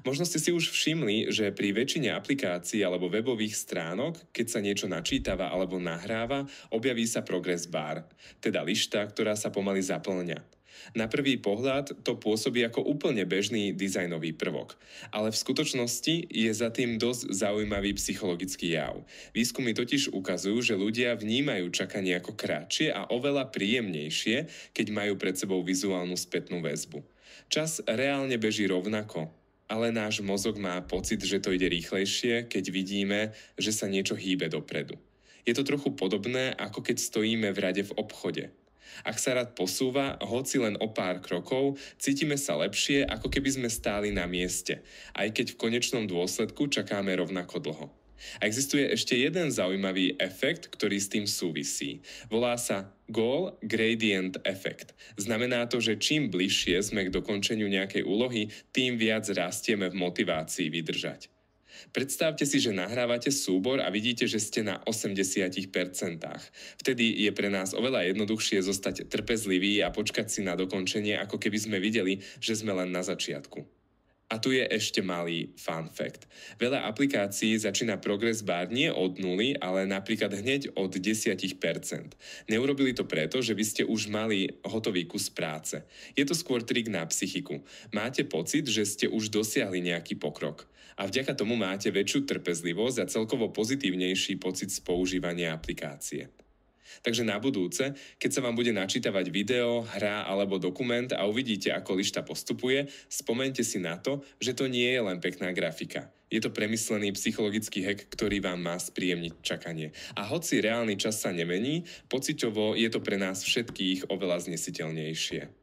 Možno ste si už všimli, že pri väčšine aplikácií alebo webových stránok, keď sa niečo načítava alebo nahráva, objaví sa progress bar, teda lišta, ktorá sa pomaly zaplňa. Na prvý pohľad to pôsobí ako úplne bežný dizajnový prvok, ale v skutočnosti je za tým dosť zaujímavý psychologický jav. Výskumy totiž ukazujú, že ľudia vnímajú čakanie ako kratšie a oveľa príjemnejšie, keď majú pred sebou vizuálnu spätnú väzbu. Čas reálne beží rovnako, ale náš mozog má pocit, že to ide rýchlejšie, keď vidíme, že sa niečo hýbe dopredu. Je to trochu podobné, ako keď stojíme v rade v obchode. Ak sa rad posúva, hoci len o pár krokov, cítime sa lepšie, ako keby sme stáli na mieste, aj keď v konečnom dôsledku čakáme rovnako dlho. A existuje ešte jeden zaujímavý efekt, ktorý s tým súvisí. Volá sa Goal Gradient Effect. Znamená to, že čím bližšie sme k dokončeniu nejakej úlohy, tým viac rastieme v motivácii vydržať. Predstavte si, že nahrávate súbor a vidíte, že ste na 80%. Vtedy je pre nás oveľa jednoduchšie zostať trpezlivý a počkať si na dokončenie, ako keby sme videli, že sme len na začiatku. A tu je ešte malý fun fact. Veľa aplikácií začína progress bar nie od nuly, ale napríklad hneď od 10%. Neurobili to preto, že by ste už mali hotový kus práce. Je to skôr trik na psychiku. Máte pocit, že ste už dosiahli nejaký pokrok. A vďaka tomu máte väčšiu trpezlivosť a celkovo pozitívnejší pocit z používania aplikácie. Takže na budúce, keď sa vám bude načítavať video, hra alebo dokument a uvidíte, ako lišta postupuje, spomeňte si na to, že to nie je len pekná grafika. Je to premyslený psychologický hack, ktorý vám má spríjemniť čakanie. A hoci reálny čas sa nemení, pociťovo je to pre nás všetkých oveľa znesiteľnejšie.